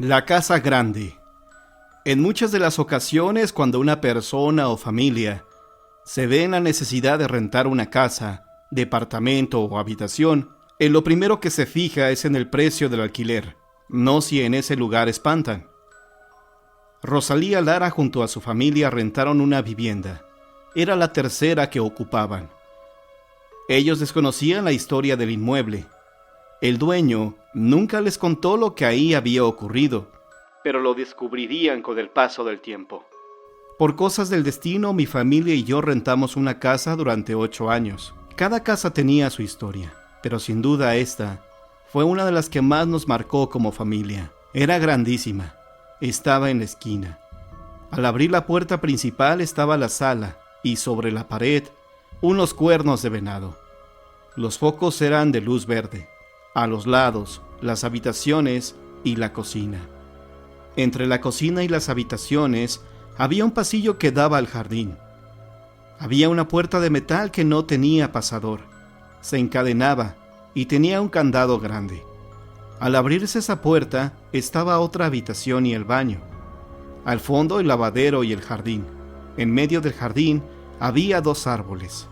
La casa grande. En muchas de las ocasiones, cuando una persona o familia se ve en la necesidad de rentar una casa, departamento o habitación, en lo primero que se fija es en el precio del alquiler, no si en ese lugar espantan. Rosalía Lara junto a su familia rentaron una vivienda. Era la tercera que ocupaban. Ellos desconocían la historia del inmueble. El dueño nunca les contó lo que ahí había ocurrido, pero lo descubrirían con el paso del tiempo. Por cosas del destino, mi familia y yo rentamos una casa durante 8 años. Cada casa tenía su historia, pero sin duda esta fue una de las que más nos marcó como familia. Era grandísima. Estaba en la esquina. Al abrir la puerta principal estaba la sala y sobre la pared unos cuernos de venado. Los focos eran de luz verde. A los lados, las habitaciones y la cocina. Entre la cocina y las habitaciones había un pasillo que daba al jardín. Había una puerta de metal que no tenía pasador. Se encadenaba y tenía un candado grande. Al abrirse esa puerta estaba otra habitación y el baño. Al fondo el lavadero y el jardín. En medio del jardín había 2 árboles.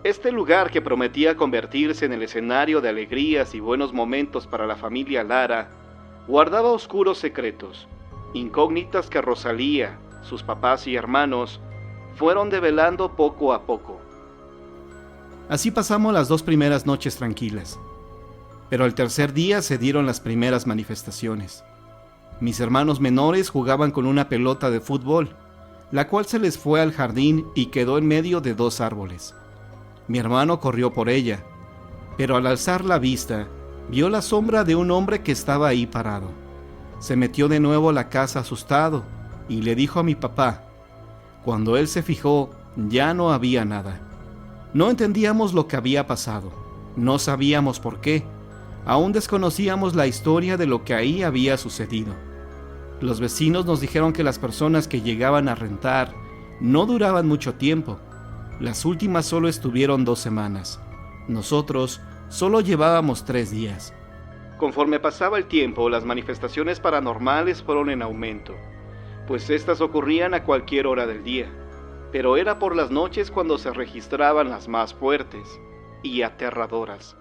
Este lugar, que prometía convertirse en el escenario de alegrías y buenos momentos para la familia Lara, guardaba oscuros secretos, incógnitas que Rosalía, sus papás y hermanos fueron develando poco a poco. Así pasamos las 2 primeras noches tranquilas, pero al tercer día se dieron las primeras manifestaciones. Mis hermanos menores jugaban con una pelota de fútbol, la cual se les fue al jardín y quedó en medio de 2 árboles. Mi hermano corrió por ella, pero al alzar la vista, vio la sombra de un hombre que estaba ahí parado. Se metió de nuevo a la casa asustado y le dijo a mi papá. Cuando él se fijó, ya no había nada. No entendíamos lo que había pasado, no sabíamos por qué, aún desconocíamos la historia de lo que ahí había sucedido. Los vecinos nos dijeron que las personas que llegaban a rentar no duraban mucho tiempo. Las últimas solo estuvieron 2 semanas. Nosotros solo llevábamos 3 días. Conforme pasaba el tiempo, las manifestaciones paranormales fueron en aumento, pues estas ocurrían a cualquier hora del día, pero era por las noches cuando se registraban las más fuertes y aterradoras.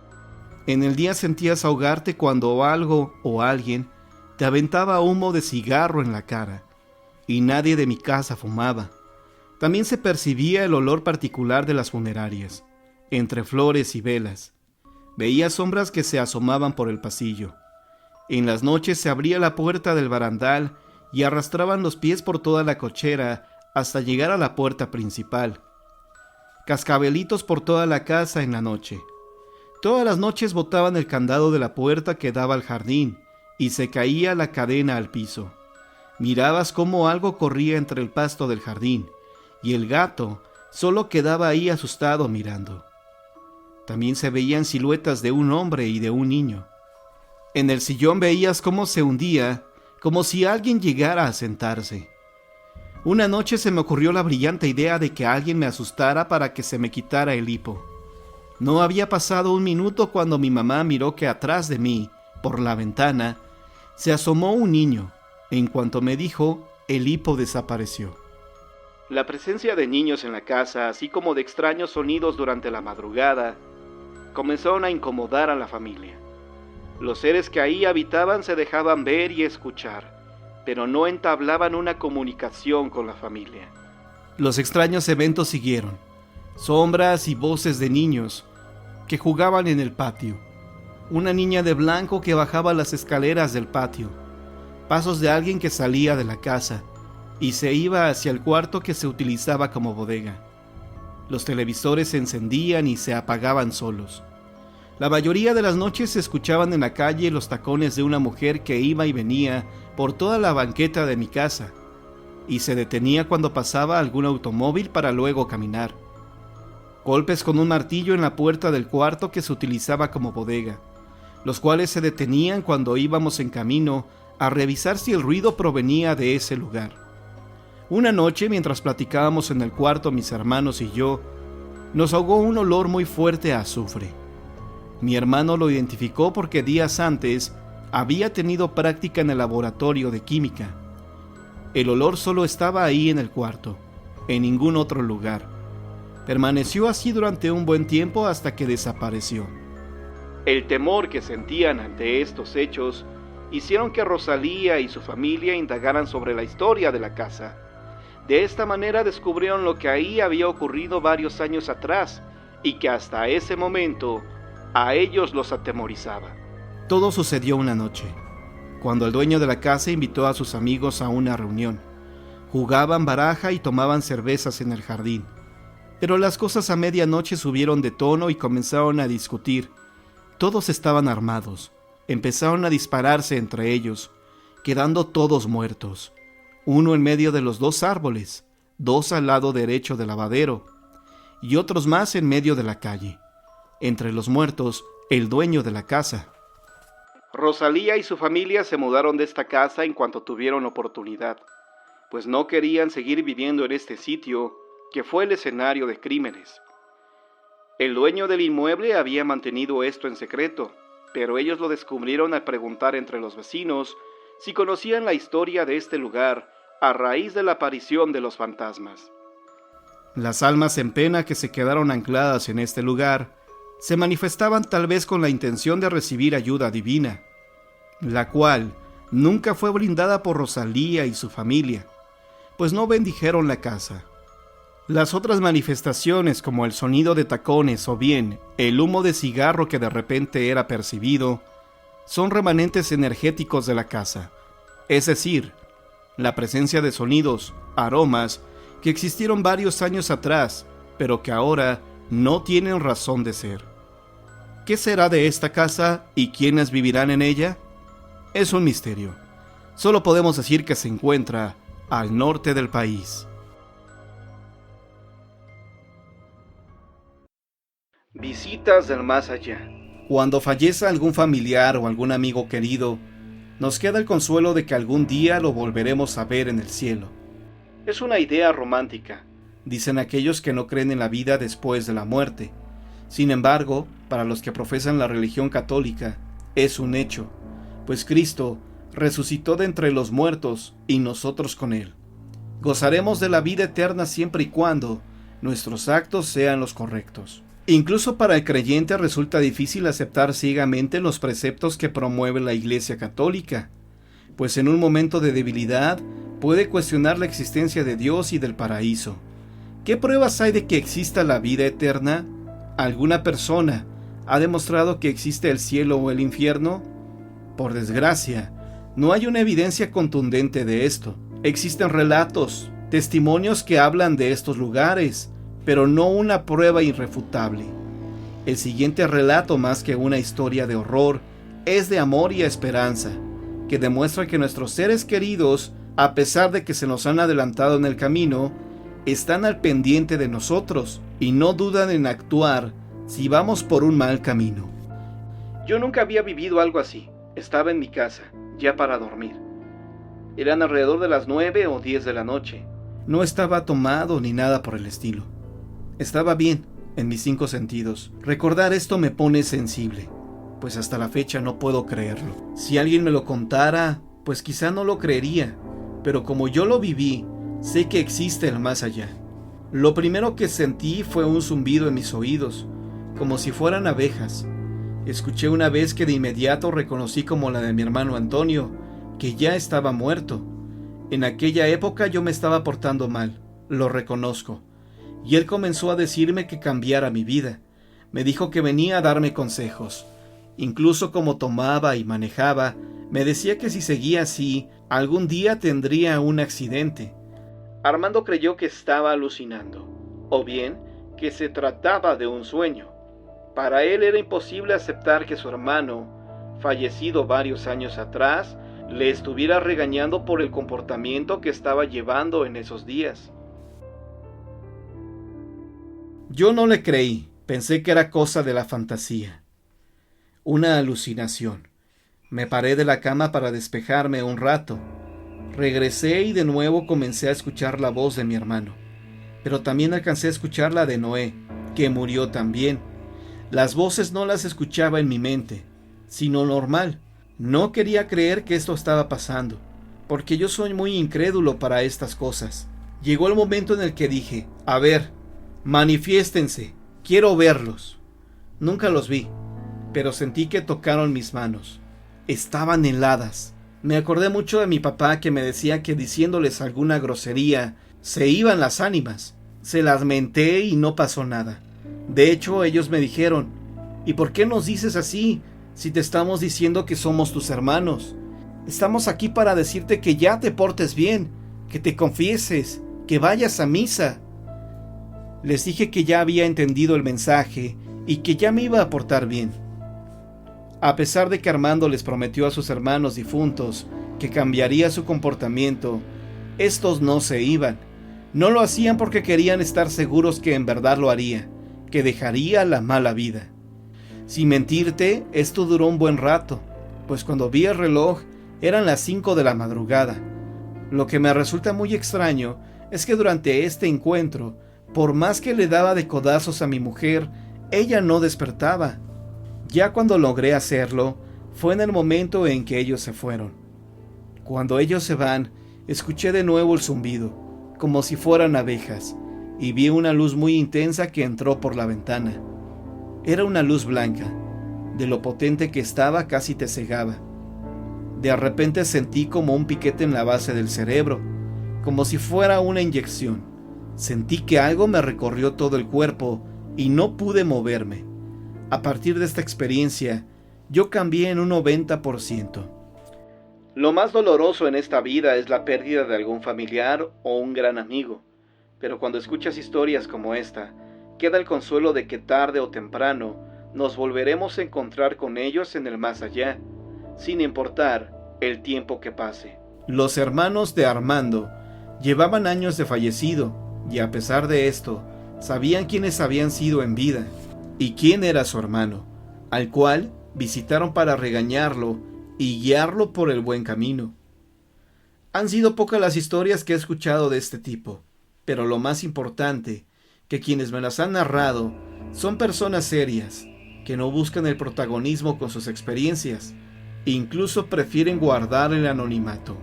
En el día sentías ahogarte cuando algo o alguien te aventaba humo de cigarro en la cara, y nadie de mi casa fumaba. También se percibía el olor particular de las funerarias, entre flores y velas. Veía sombras que se asomaban por el pasillo. En las noches se abría la puerta del barandal y arrastraban los pies por toda la cochera hasta llegar a la puerta principal. Cascabelitos por toda la casa en la noche. Todas las noches botaban el candado de la puerta que daba al jardín y se caía la cadena al piso. Mirabas cómo algo corría entre el pasto del jardín, y el gato solo quedaba ahí asustado mirando. También se veían siluetas de un hombre y de un niño. En el sillón veías cómo se hundía, como si alguien llegara a sentarse. Una noche se me ocurrió la brillante idea de que alguien me asustara para que se me quitara el hipo. No había pasado 1 minuto cuando mi mamá miró que atrás de mí, por la ventana, se asomó un niño. En cuanto me dijo, el hipo desapareció. La presencia de niños en la casa, así como de extraños sonidos durante la madrugada, comenzaron a incomodar a la familia. Los seres que ahí habitaban se dejaban ver y escuchar, pero no entablaban una comunicación con la familia. Los extraños eventos siguieron. Sombras y voces de niños que jugaban en el patio. Una niña de blanco que bajaba las escaleras del patio. Pasos de alguien que salía de la casa y se iba hacia el cuarto que se utilizaba como bodega. Los televisores se encendían y se apagaban solos. La mayoría de las noches se escuchaban en la calle los tacones de una mujer que iba y venía por toda la banqueta de mi casa y se detenía cuando pasaba algún automóvil para luego caminar. Golpes con un martillo en la puerta del cuarto que se utilizaba como bodega, los cuales se detenían cuando íbamos en camino a revisar si el ruido provenía de ese lugar. Una noche, mientras platicábamos en el cuarto mis hermanos y yo, nos ahogó un olor muy fuerte a azufre. Mi hermano lo identificó porque días antes había tenido práctica en el laboratorio de química. El olor solo estaba ahí en el cuarto, en ningún otro lugar. Permaneció así durante un buen tiempo hasta que desapareció. El temor que sentían ante estos hechos hicieron que Rosalía y su familia indagaran sobre la historia de la casa. De esta manera descubrieron lo que ahí había ocurrido varios años atrás y que hasta ese momento a ellos los atemorizaba. Todo sucedió una noche, cuando el dueño de la casa invitó a sus amigos a una reunión. Jugaban baraja y tomaban cervezas en el jardín. Pero las cosas a medianoche subieron de tono y comenzaron a discutir. Todos estaban armados. Empezaron a dispararse entre ellos, quedando todos muertos. Uno en medio de los dos árboles, dos al lado derecho del lavadero, y otros más en medio de la calle. Entre los muertos, el dueño de la casa. Rosalía y su familia se mudaron de esta casa en cuanto tuvieron oportunidad, pues no querían seguir viviendo en este sitio, que fue el escenario de crímenes. El dueño del inmueble había mantenido esto en secreto, pero ellos lo descubrieron al preguntar entre los vecinos si conocían la historia de este lugar a raíz de la aparición de los fantasmas. Las almas en pena que se quedaron ancladas en este lugar se manifestaban tal vez con la intención de recibir ayuda divina, la cual nunca fue brindada por Rosalía y su familia, pues no bendijeron la casa. Las otras manifestaciones, como el sonido de tacones o bien el humo de cigarro que de repente era percibido, son remanentes energéticos de la casa, es decir, la presencia de sonidos, aromas, que existieron varios años atrás, pero que ahora no tienen razón de ser. ¿Qué será de esta casa y quiénes vivirán en ella? Es un misterio. Solo podemos decir que se encuentra al norte del país. Visitas del más allá. Cuando fallece algún familiar o algún amigo querido, nos queda el consuelo de que algún día lo volveremos a ver en el cielo. Es una idea romántica, dicen aquellos que no creen en la vida después de la muerte. Sin embargo, para los que profesan la religión católica, es un hecho, pues Cristo resucitó de entre los muertos y nosotros con Él. Gozaremos de la vida eterna siempre y cuando nuestros actos sean los correctos. Incluso para el creyente resulta difícil aceptar ciegamente los preceptos que promueve la Iglesia Católica, pues en un momento de debilidad puede cuestionar la existencia de Dios y del paraíso. ¿Qué pruebas hay de que exista la vida eterna? ¿Alguna persona ha demostrado que existe el cielo o el infierno? Por desgracia, no hay una evidencia contundente de esto. Existen relatos, testimonios que hablan de estos lugares, pero no una prueba irrefutable. El siguiente relato, más que una historia de horror, es de amor y esperanza, que demuestra que nuestros seres queridos, a pesar de que se nos han adelantado en el camino, están al pendiente de nosotros y no dudan en actuar si vamos por un mal camino. Yo nunca había vivido algo así. Estaba en mi casa, ya para dormir. Eran alrededor de las 9 o 10 de la noche. No estaba tomado ni nada por el estilo. Estaba bien, en mis 5 sentidos. Recordar esto me pone sensible, pues hasta la fecha no puedo creerlo. Si alguien me lo contara, pues quizá no lo creería, pero como yo lo viví, sé que existe el más allá. Lo primero que sentí fue un zumbido en mis oídos, como si fueran abejas. Escuché una vez que de inmediato reconocí como la de mi hermano Antonio, que ya estaba muerto. En aquella época yo me estaba portando mal, lo reconozco. Y él comenzó a decirme que cambiara mi vida. Me dijo que venía a darme consejos. Incluso como tomaba y manejaba, me decía que si seguía así, algún día tendría un accidente. Armando creyó que estaba alucinando, o bien que se trataba de un sueño. Para él era imposible aceptar que su hermano, fallecido varios años atrás, le estuviera regañando por el comportamiento que estaba llevando en esos días. Yo no le creí, pensé que era cosa de la fantasía. Una alucinación. Me paré de la cama para despejarme un rato. Regresé y de nuevo comencé a escuchar la voz de mi hermano. Pero también alcancé a escuchar la de Noé, que murió también. Las voces no las escuchaba en mi mente, sino normal, No quería creer que esto estaba pasando, porque yo soy muy incrédulo para estas cosas. Llegó el momento en el que dije, a ver, manifiéstense, quiero verlos. Nunca los vi, pero sentí que tocaron mis manos. Estaban heladas. Me acordé mucho de mi papá que me decía que diciéndoles alguna grosería, se iban las ánimas. Se las menté y no pasó nada. De hecho, ellos me dijeron, ¿y por qué nos dices así si te estamos diciendo que somos tus hermanos? Estamos aquí para decirte que ya te portes bien, que te confieses, que vayas a misa. Les dije que ya había entendido el mensaje y que ya me iba a portar bien. A pesar de que Armando les prometió a sus hermanos difuntos que cambiaría su comportamiento, estos no se iban. No lo hacían porque querían estar seguros que en verdad lo haría, que dejaría la mala vida. Sin mentirte, esto duró un buen rato, pues cuando vi el reloj eran las 5 de la madrugada. Lo que me resulta muy extraño es que durante este encuentro, por más que le daba de codazos a mi mujer, ella no despertaba. Ya cuando logré hacerlo, fue en el momento en que ellos se fueron. Cuando ellos se van, escuché de nuevo el zumbido, como si fueran abejas, y vi una luz muy intensa que entró por la ventana. Era una luz blanca, de lo potente que estaba casi te cegaba. De repente sentí como un piquete en la base del cerebro, como si fuera una inyección. Sentí que algo me recorrió todo el cuerpo y no pude moverme. A partir de esta experiencia, yo cambié en un 90%. Lo más doloroso en esta vida es la pérdida de algún familiar o un gran amigo, pero cuando escuchas historias como esta, queda el consuelo de que tarde o temprano nos volveremos a encontrar con ellos en el más allá, sin importar el tiempo que pase. Los hermanos de Armando llevaban años de fallecido y a pesar de esto, sabían quiénes habían sido en vida y quién era su hermano, al cual visitaron para regañarlo y guiarlo por el buen camino. Han sido pocas las historias que he escuchado de este tipo, pero lo más importante, que quienes me las han narrado son personas serias, que no buscan el protagonismo con sus experiencias, e incluso prefieren guardar el anonimato.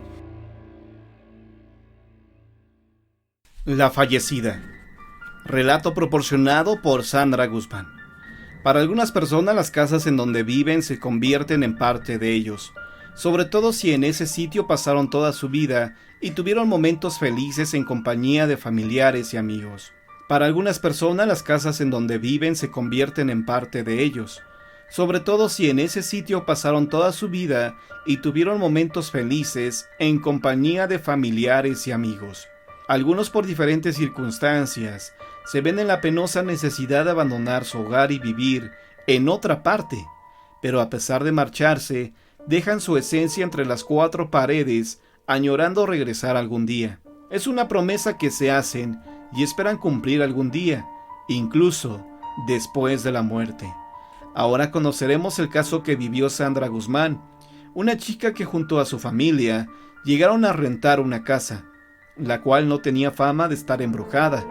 La fallecida. Relato proporcionado por Sandra Guzmán. Para algunas personas las casas en donde viven se convierten en parte de ellos, sobre todo si en ese sitio pasaron toda su vida y tuvieron momentos felices en compañía de familiares y amigos. Para algunas personas las casas en donde viven se convierten en parte de ellos, sobre todo si en ese sitio pasaron toda su vida y tuvieron momentos felices en compañía de familiares y amigos. Algunos por diferentes circunstancias se ven en la penosa necesidad de abandonar su hogar y vivir en otra parte, pero a pesar de marcharse, dejan su esencia entre las 4 paredes, añorando regresar algún día. Es una promesa que se hacen y esperan cumplir algún día, incluso después de la muerte. Ahora conoceremos el caso que vivió Sandra Guzmán, una chica que junto a su familia llegaron a rentar una casa, la cual no tenía fama de estar embrujada.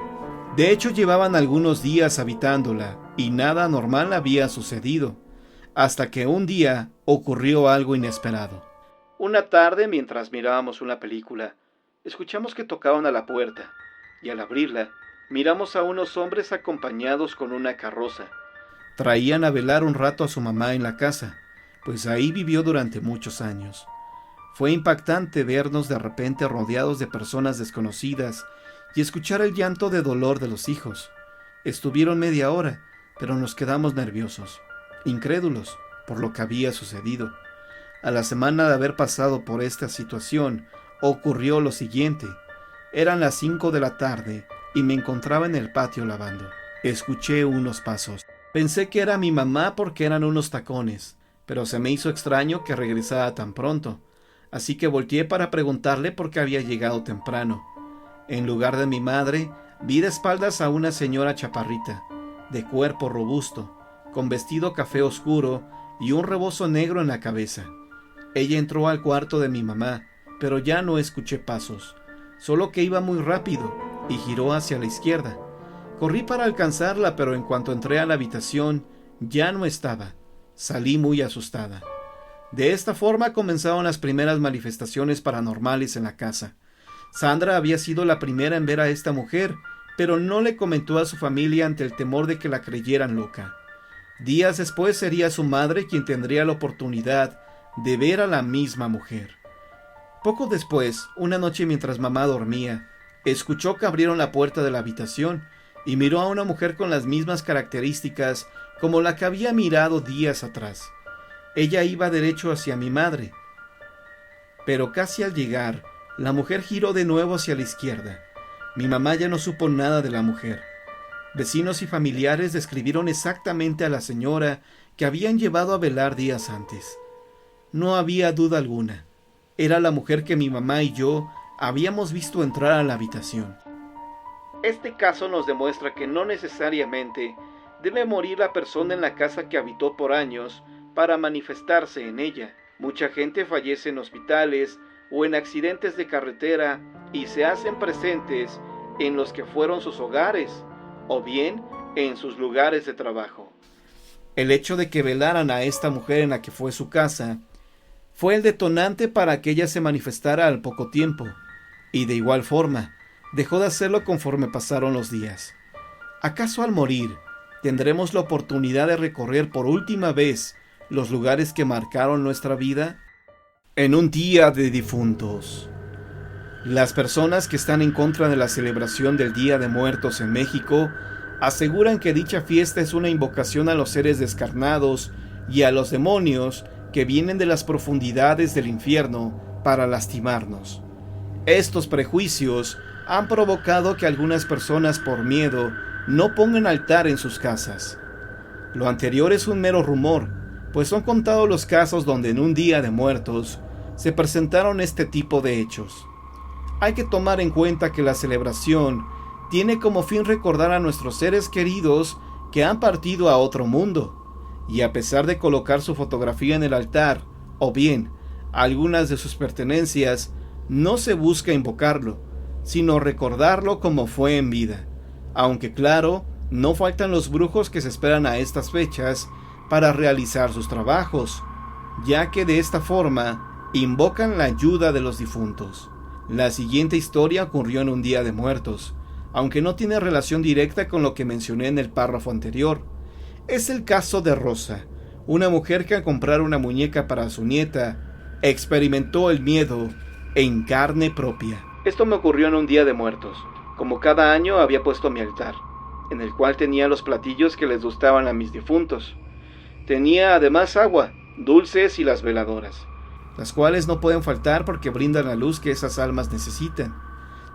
De hecho, llevaban algunos días habitándola y nada normal había sucedido, hasta que un día ocurrió algo inesperado. Una tarde, mientras mirábamos una película, escuchamos que tocaban a la puerta, y al abrirla, miramos a unos hombres acompañados con una carroza. Traían a velar un rato a su mamá en la casa, pues ahí vivió durante muchos años. Fue impactante vernos de repente rodeados de personas desconocidas y escuchar el llanto de dolor de los hijos. Estuvieron media hora, pero nos quedamos nerviosos, incrédulos por lo que había sucedido. A la semana de haber pasado por esta situación, ocurrió lo siguiente. Eran las 5 de la tarde y me encontraba en el patio lavando. Escuché unos pasos. Pensé que era mi mamá porque eran unos tacones, pero se me hizo extraño que regresara tan pronto, así que volteé para preguntarle por qué había llegado temprano. En lugar de mi madre, vi de espaldas a una señora chaparrita, de cuerpo robusto, con vestido café oscuro y un rebozo negro en la cabeza. Ella entró al cuarto de mi mamá, pero ya no escuché pasos, solo que iba muy rápido y giró hacia la izquierda. Corrí para alcanzarla, pero en cuanto entré a la habitación, ya no estaba. Salí muy asustada. De esta forma comenzaron las primeras manifestaciones paranormales en la casa. Sandra había sido la primera en ver a esta mujer, pero no le comentó a su familia ante el temor de que la creyeran loca. Días después sería su madre quien tendría la oportunidad de ver a la misma mujer. Poco después, una noche mientras mamá dormía, escuchó que abrieron la puerta de la habitación y miró a una mujer con las mismas características como la que había mirado días atrás. Ella iba derecho hacia mi madre, pero casi al llegar, la mujer giró de nuevo hacia la izquierda. Mi mamá ya no supo nada de la mujer. Vecinos y familiares describieron exactamente a la señora que habían llevado a velar días antes. No había duda alguna. Era la mujer que mi mamá y yo habíamos visto entrar a la habitación. Este caso nos demuestra que no necesariamente debe morir la persona en la casa que habitó por años para manifestarse en ella. Mucha gente fallece en hospitales o en accidentes de carretera y se hacen presentes en los que fueron sus hogares o bien en sus lugares de trabajo. El hecho de que velaran a esta mujer en la que fue su casa fue el detonante para que ella se manifestara al poco tiempo, y de igual forma dejó de hacerlo conforme pasaron los días. ¿Acaso al morir tendremos la oportunidad de recorrer por última vez los lugares que marcaron nuestra vida? En un día de difuntos. Las personas que están en contra de la celebración del Día de Muertos en México aseguran que dicha fiesta es una invocación a los seres descarnados y a los demonios que vienen de las profundidades del infierno para lastimarnos. Estos prejuicios han provocado que algunas personas por miedo no pongan altar en sus casas. Lo anterior es un mero rumor, pues son contados los casos donde en un Día de Muertos se presentaron este tipo de hechos. Hay que tomar en cuenta que la celebración tiene como fin recordar a nuestros seres queridos que han partido a otro mundo, y a pesar de colocar su fotografía en el altar, o bien algunas de sus pertenencias, no se busca invocarlo, sino recordarlo como fue en vida. Aunque claro, no faltan los brujos que se esperan a estas fechas para realizar sus trabajos, ya que de esta forma invocan la ayuda de los difuntos. La siguiente historia ocurrió en un Día de Muertos, aunque no tiene relación directa con lo que mencioné en el párrafo anterior. Es el caso de Rosa, una mujer que al comprar una muñeca para su nieta, experimentó el miedo en carne propia. Esto me ocurrió en un Día de Muertos. Como cada año había puesto mi altar, en el cual tenía los platillos que les gustaban a mis difuntos. Tenía además agua, dulces y las veladoras, las cuales no pueden faltar porque brindan la luz que esas almas necesitan.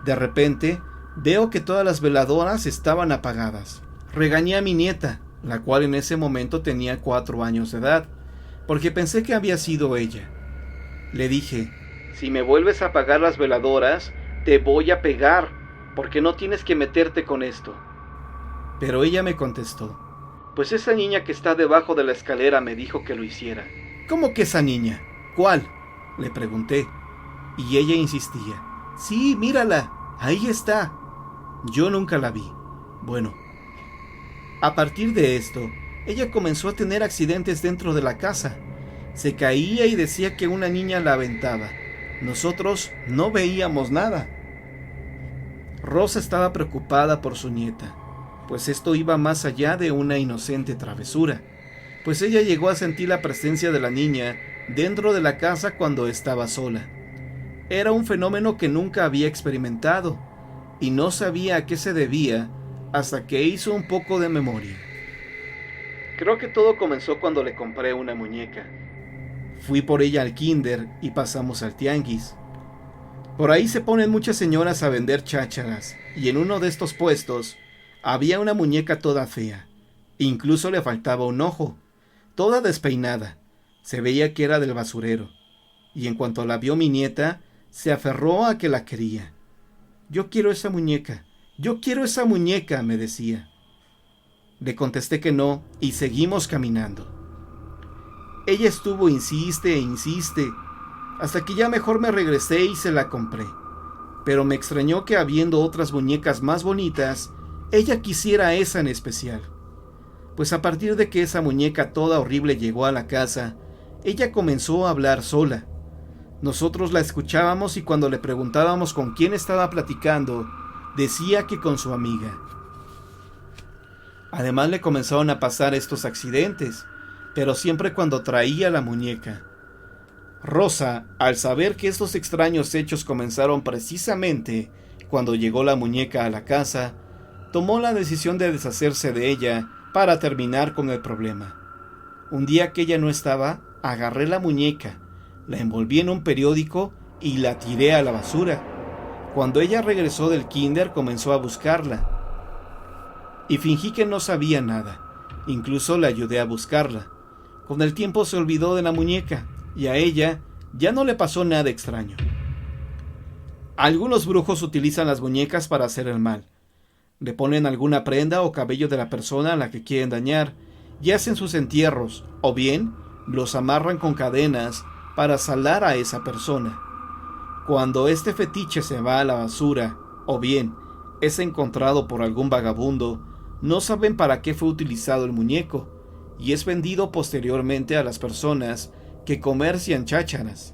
De repente, veo que todas las veladoras estaban apagadas. Regañé a mi nieta, la cual en ese momento tenía 4 años de edad, porque pensé que había sido ella. Le dije: si me vuelves a apagar las veladoras, te voy a pegar, porque no tienes que meterte con esto. Pero ella me contestó: pues esa niña que está debajo de la escalera me dijo que lo hiciera. ¿Cómo que esa niña? ¿Cuál?, le pregunté, y ella insistía: sí, mírala, ahí está. Yo nunca la vi. Bueno, a partir de esto, ella comenzó a tener accidentes dentro de la casa. Se caía y decía que una niña la aventaba. Nosotros no veíamos nada. Rosa estaba preocupada por su nieta, pues esto iba más allá de una inocente travesura, pues ella llegó a sentir la presencia de la niña dentro de la casa cuando estaba sola. Era un fenómeno que nunca había experimentado, y no sabía a qué se debía hasta que hizo un poco de memoria. Creo que todo comenzó cuando le compré una muñeca. Fui por ella al kinder y pasamos al tianguis. Por ahí se ponen muchas señoras a vender chácharas, y en uno de estos puestos había una muñeca toda fea. Incluso le faltaba un ojo, toda despeinada. Se veía que era del basurero, y en cuanto la vio mi nieta, se aferró a que la quería. Yo quiero esa muñeca, me decía. Le contesté que no, y seguimos caminando. Ella estuvo insiste e insiste, hasta que ya mejor me regresé y se la compré. Pero me extrañó que habiendo otras muñecas más bonitas, ella quisiera esa en especial. Pues a partir de que esa muñeca toda horrible llegó a la casa, ella comenzó a hablar sola. Nosotros la escuchábamos y cuando le preguntábamos con quién estaba platicando, decía que con su amiga. Además le comenzaron a pasar estos accidentes, pero siempre cuando traía la muñeca. Rosa, al saber que estos extraños hechos comenzaron precisamente cuando llegó la muñeca a la casa, tomó la decisión de deshacerse de ella para terminar con el problema. Un día que ella no estaba, agarré la muñeca, la envolví en un periódico y la tiré a la basura. Cuando ella regresó del kinder comenzó a buscarla y fingí que no sabía nada. Incluso le ayudé a buscarla. Con el tiempo se olvidó de la muñeca y a ella ya no le pasó nada extraño. Algunos brujos utilizan las muñecas para hacer el mal. Le ponen alguna prenda o cabello de la persona a la que quieren dañar y hacen sus entierros, o bien los amarran con cadenas para salar a esa persona. Cuando este fetiche se va a la basura, o bien es encontrado por algún vagabundo, no saben para qué fue utilizado el muñeco, y es vendido posteriormente a las personas que comercian chácharas.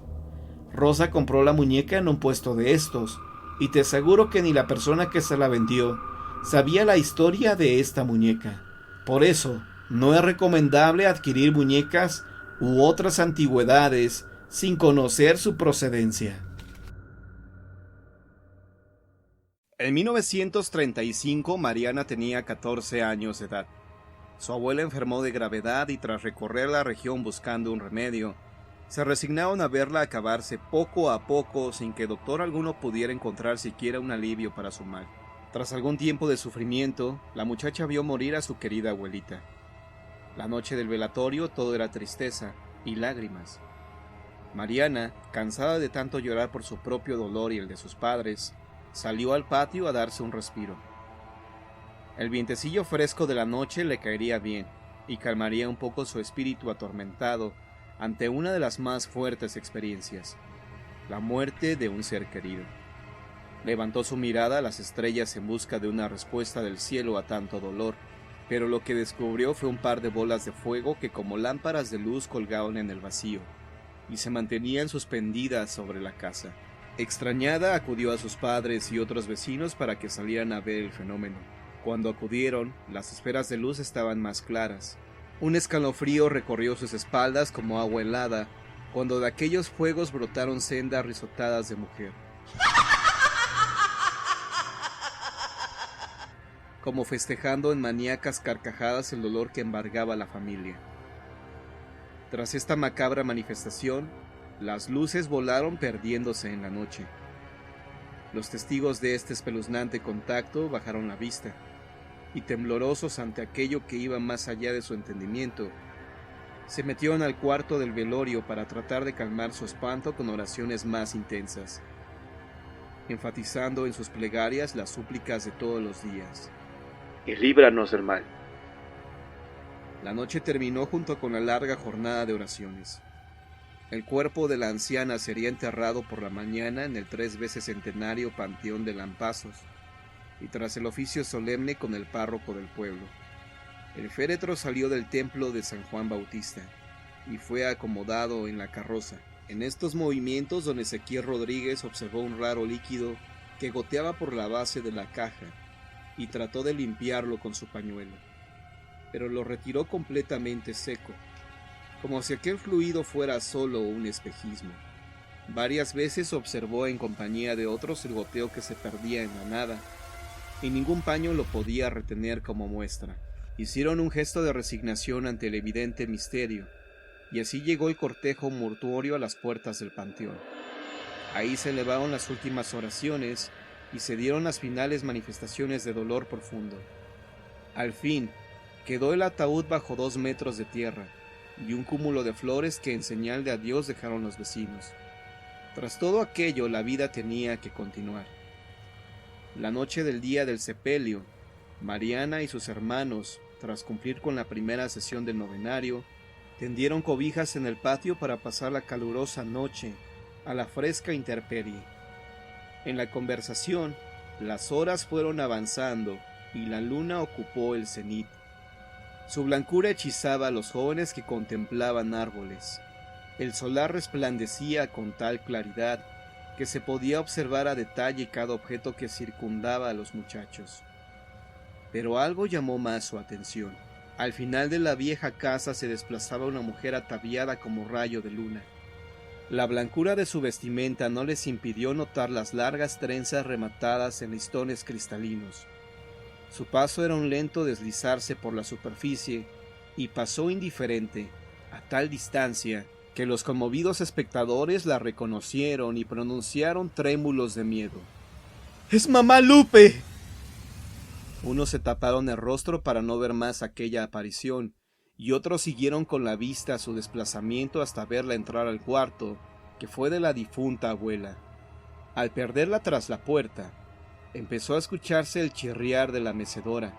Rosa compró la muñeca en un puesto de estos, y te aseguro que ni la persona que se la vendió sabía la historia de esta muñeca. Por eso, no es recomendable adquirir muñecas u otras antigüedades sin conocer su procedencia. En 1935, Mariana tenía 14 años de edad. Su abuela enfermó de gravedad y tras recorrer la región buscando un remedio, se resignaron a verla acabarse poco a poco sin que doctor alguno pudiera encontrar siquiera un alivio para su mal. Tras algún tiempo de sufrimiento, la muchacha vio morir a su querida abuelita. La noche del velatorio todo era tristeza y lágrimas. Mariana, cansada de tanto llorar por su propio dolor y el de sus padres, salió al patio a darse un respiro. El vientecillo fresco de la noche le caería bien y calmaría un poco su espíritu atormentado ante una de las más fuertes experiencias, la muerte de un ser querido. Levantó su mirada a las estrellas en busca de una respuesta del cielo a tanto dolor, pero lo que descubrió fue un par de bolas de fuego que como lámparas de luz colgaban en el vacío y se mantenían suspendidas sobre la casa. Extrañada, acudió a sus padres y otros vecinos para que salieran a ver el fenómeno. Cuando acudieron, las esferas de luz estaban más claras. Un escalofrío recorrió sus espaldas como agua helada, cuando de aquellos fuegos brotaron sendas risotadas de mujer. Como festejando en maníacas carcajadas el dolor que embargaba a la familia. Tras esta macabra manifestación, las luces volaron perdiéndose en la noche. Los testigos de este espeluznante contacto bajaron la vista, y temblorosos ante aquello que iba más allá de su entendimiento, se metieron al cuarto del velorio para tratar de calmar su espanto con oraciones más intensas, enfatizando en sus plegarias las súplicas de todos los días. Y líbranos del mal. La noche terminó junto con la larga jornada de oraciones. El cuerpo de la anciana sería enterrado por la mañana en el 3 veces centenario Panteón de Lampazos, y tras el oficio solemne con el párroco del pueblo, el féretro salió del templo de San Juan Bautista y fue acomodado en la carroza. En estos movimientos don Ezequiel Rodríguez observó un raro líquido que goteaba por la base de la caja y trató de limpiarlo con su pañuelo, pero lo retiró completamente seco, como si aquel fluido fuera solo un espejismo. Varias veces observó en compañía de otros el goteo que se perdía en la nada, y ningún paño lo podía retener como muestra. Hicieron un gesto de resignación ante el evidente misterio, y así llegó el cortejo mortuorio a las puertas del panteón. Ahí se elevaron las últimas oraciones y se dieron las finales manifestaciones de dolor profundo. Al fin, quedó el ataúd bajo 2 metros de tierra y un cúmulo de flores que en señal de adiós dejaron los vecinos. Tras todo aquello, la vida tenía que continuar. La noche del día del sepelio, Mariana y sus hermanos, tras cumplir con la primera sesión del novenario, tendieron cobijas en el patio para pasar la calurosa noche a la fresca intemperie. En la conversación, las horas fueron avanzando y la luna ocupó el cenit. Su blancura hechizaba a los jóvenes que contemplaban árboles, El solar resplandecía con tal claridad que se podía observar a detalle cada objeto que circundaba a los muchachos. Pero algo llamó más su atención. Al final de la vieja casa se desplazaba una mujer ataviada como rayo de luna. La blancura de su vestimenta no les impidió notar las largas trenzas rematadas en listones cristalinos. Su paso era un lento deslizarse por la superficie y pasó indiferente, a tal distancia que los conmovidos espectadores la reconocieron y pronunciaron trémulos de miedo. ¡Es Mamá Lupe! Unos se taparon el rostro para no ver más aquella aparición, y otros siguieron con la vista su desplazamiento hasta verla entrar al cuarto, que fue de la difunta abuela. Al perderla tras la puerta, empezó a escucharse el chirriar de la mecedora.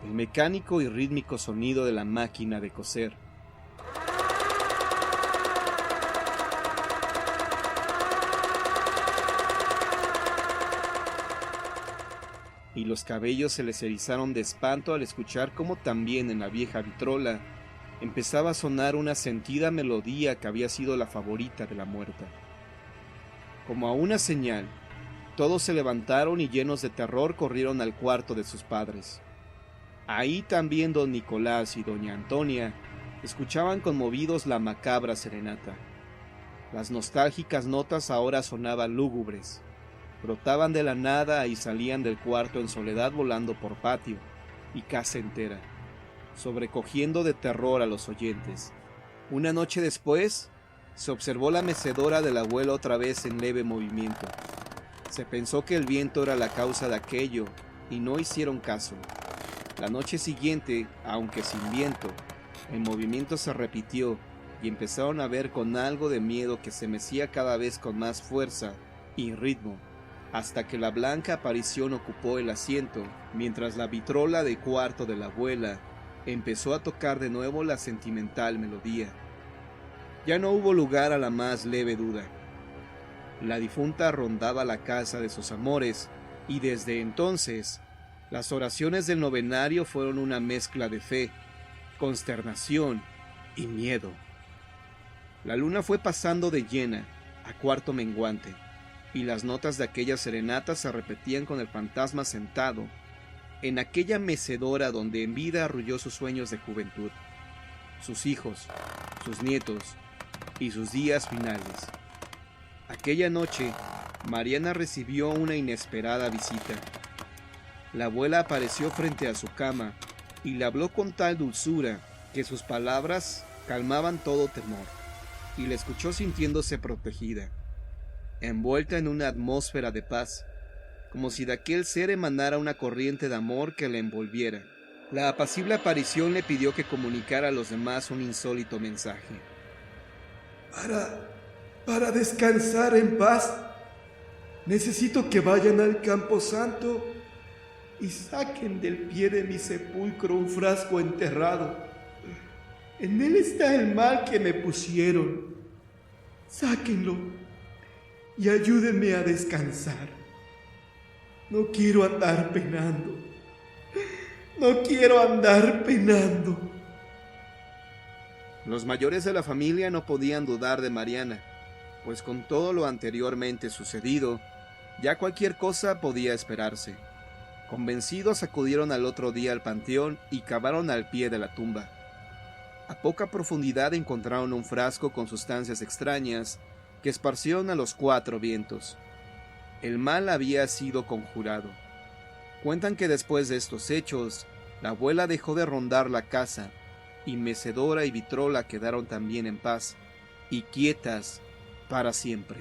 El mecánico y rítmico sonido de la máquina de coser. Y los cabellos se les erizaron de espanto al escuchar cómo también en la vieja vitrola empezaba a sonar una sentida melodía que había sido la favorita de la muerta. Como a una señal, todos se levantaron y llenos de terror corrieron al cuarto de sus padres. Ahí también don Nicolás y doña Antonia escuchaban conmovidos la macabra serenata. Las nostálgicas notas ahora sonaban lúgubres, brotaban de la nada y salían del cuarto en soledad volando por patio y casa entera, sobrecogiendo de terror a los oyentes. Una noche después, se observó la mecedora del abuelo otra vez en leve movimiento. Se pensó que el viento era la causa de aquello y no hicieron caso. La noche siguiente, aunque sin viento, el movimiento se repitió y empezaron a ver con algo de miedo que se mecía cada vez con más fuerza y ritmo, hasta que la blanca aparición ocupó el asiento, mientras la vitrola de cuarto de la abuela empezó a tocar de nuevo la sentimental melodía. Ya no hubo lugar a la más leve duda. La difunta rondaba la casa de sus amores, y desde entonces las oraciones del novenario fueron una mezcla de fe, consternación y miedo. La luna fue pasando de llena a cuarto menguante, y las notas de aquella serenata se repetían con el fantasma sentado en aquella mecedora donde en vida arrulló sus sueños de juventud, sus hijos, sus nietos y sus días finales. Aquella noche, Mariana recibió una inesperada visita. La abuela apareció frente a su cama y le habló con tal dulzura que sus palabras calmaban todo temor, y la escuchó sintiéndose protegida, envuelta en una atmósfera de paz, como si de aquel ser emanara una corriente de amor que la envolviera. La apacible aparición le pidió que comunicara a los demás un insólito mensaje. Para descansar en paz, necesito que vayan al camposanto y saquen del pie de mi sepulcro un frasco enterrado. En él está el mal que me pusieron. Sáquenlo y ayúdenme a descansar. No quiero andar penando. No quiero andar penando. Los mayores de la familia no podían dudar de Mariana, pues con todo lo anteriormente sucedido, ya cualquier cosa podía esperarse. Convencidos, acudieron al otro día al panteón y cavaron al pie de la tumba. A poca profundidad encontraron un frasco con sustancias extrañas que esparcieron a los 4 vientos. El mal había sido conjurado. Cuentan que después de estos hechos, la abuela dejó de rondar la casa, y mecedora y vitrola quedaron también en paz y quietas para siempre.